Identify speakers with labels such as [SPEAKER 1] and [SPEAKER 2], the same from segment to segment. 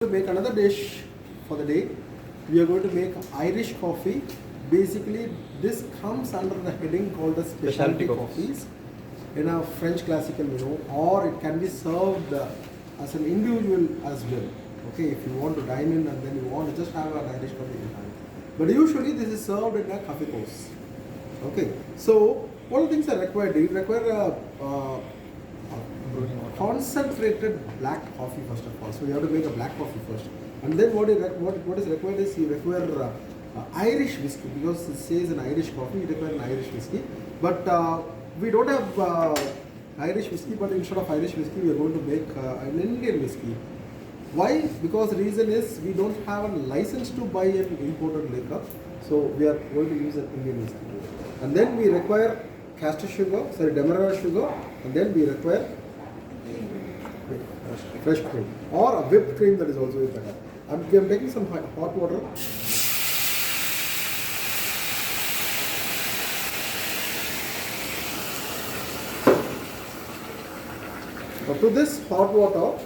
[SPEAKER 1] To make another dish for the day. We are going to make Irish coffee. Basically, this comes under the heading called as specialty coffees in a French classical menu, or it can be served as an individual as well. Okay, if you want to dine in and then you want to just have an Irish coffee, you can. But usually, this is served in a coffee course. Okay, so what are the things are required? You require a concentrated black coffee first of all. So you have to make a black coffee first, and then what is required is you require Irish whiskey, because it says an Irish coffee. You require an Irish whiskey, but we don't have Irish whiskey. But instead of Irish whiskey, we are going to make an Indian whiskey. Why? Because the reason is we don't have a license to buy an imported liquor, so we are going to use an Indian whiskey. And then we require demerara sugar, and then we require fresh cream or a whipped cream, that is also better. I'm taking some hot water. Now to this hot water,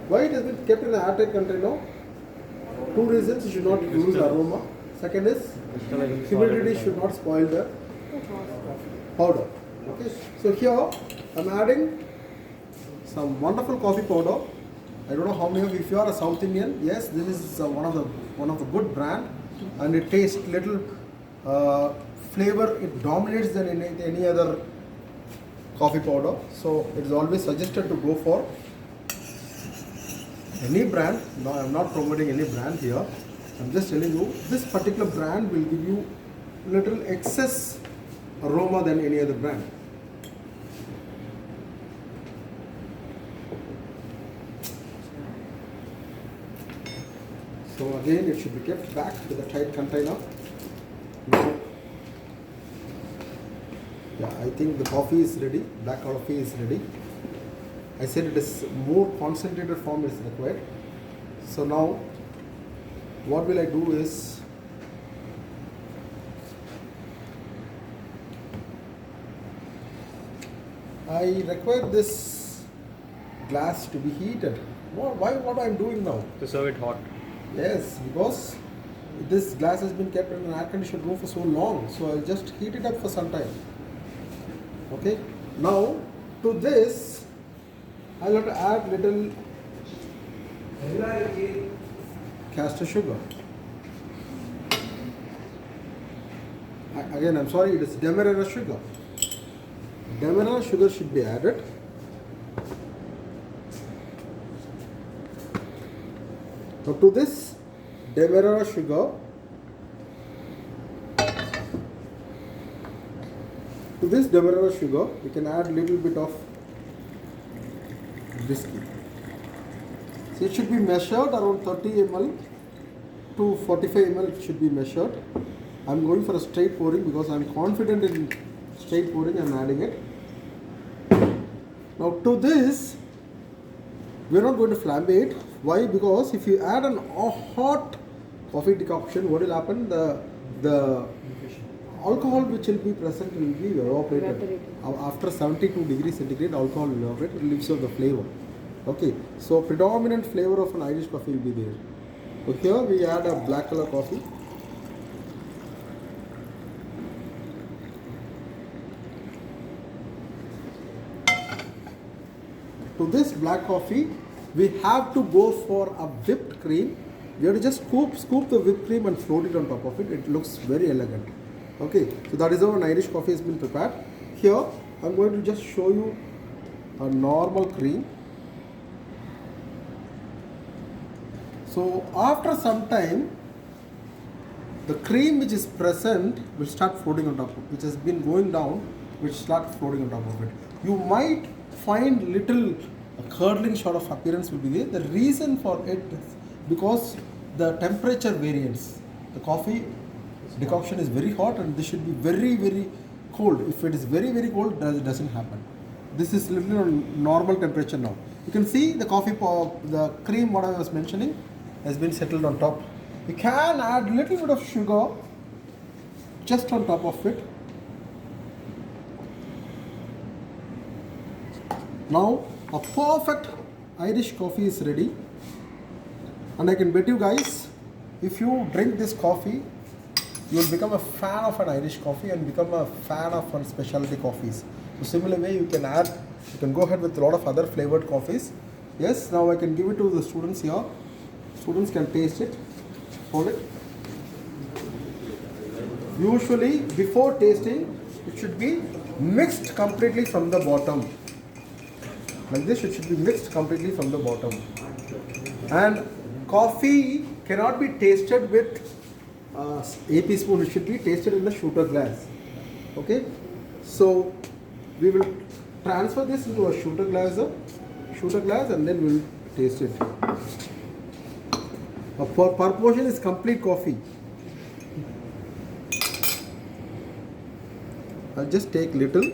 [SPEAKER 1] why it has been kept in an airtight container? Two reasons: you should not lose aroma. Second is humidity should not spoil the powder. Okay, so here I'm adding some wonderful coffee powder. I don't know how many of you, if you are a South Indian, yes, this is one of the good brand, and it tastes little flavor. It dominates than any other coffee powder. So it is always suggested to go for any brand. No, I'm not promoting any brand here. I'm just telling you, this particular brand will give you little excess aroma than any other brand. So again, it should be kept back with a tight container. Yeah, I think the coffee is ready. Black coffee is ready. I said it is more concentrated form is required. So now, what will I do is, I require this glass to be heated. What I'm doing now?
[SPEAKER 2] To serve it hot.
[SPEAKER 1] Yes, because this glass has been kept in an air conditioned room for so long, so I'll just heat it up for some time. Okay, now to this I'll have to add little castor sugar. Again, I'm sorry, it is demerara sugar. Demerara sugar should be added. Now to this demerara sugar, we can add a little bit of whiskey. So it should be measured around 30 ml to 45 ml. It should be measured. I'm going for a straight pouring because I'm confident in straight pouring. I'm adding it. Now to this, we're not going to flambe it. Why? Because if you add a hot coffee decoction, what will happen? The alcohol which will be present will be evaporated. After 72 degrees centigrade, alcohol will evaporate. It leaves out the flavor. Okay, so predominant flavor of an Irish coffee will be there. So here we add a black color coffee. To this black coffee, we have to go for a whipped cream. We have to just scoop the whipped cream and float it on top of it. It looks very elegant. Okay, so that is how an Irish coffee has been prepared. Here, I'm going to just show you a normal cream. So after some time, the cream which is present will start floating on top of it, which has been going down, will start floating on top of it. You might find little curdling sort of appearance will be there. The reason for it is because the temperature variance. The coffee decoction is very hot and this should be very, very cold. If it is very, very cold, it doesn't happen. This is little on normal temperature now. You can see the the cream what I was mentioning has been settled on top. You can add little bit of sugar just on top of it. Now a perfect Irish coffee is ready, and I can bet you guys, if you drink this coffee, you will become a fan of an Irish coffee and become a fan of one specialty coffees. So similar way you can go ahead with a lot of other flavored coffees. Yes, now I can give it to the students here. Students can taste it. Hold it. Usually before tasting, it should be mixed completely from the bottom. Like this, it should be mixed completely from the bottom. And coffee cannot be tasted with AP spoon. It should be tasted in the shooter glass. Okay, so we will transfer this into a shooter glass, and then we will taste it. Per portion is complete coffee. I'll just take little.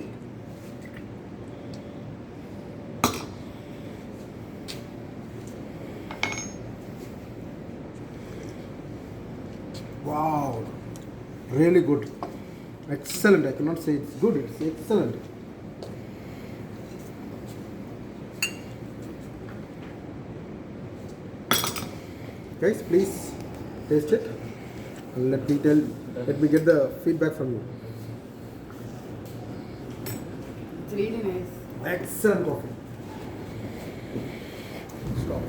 [SPEAKER 1] Wow, really good. Excellent. I cannot say it's good, it's excellent. Guys, please taste it and let me get the feedback from you.
[SPEAKER 2] It's really nice.
[SPEAKER 1] Excellent coffee. Stop.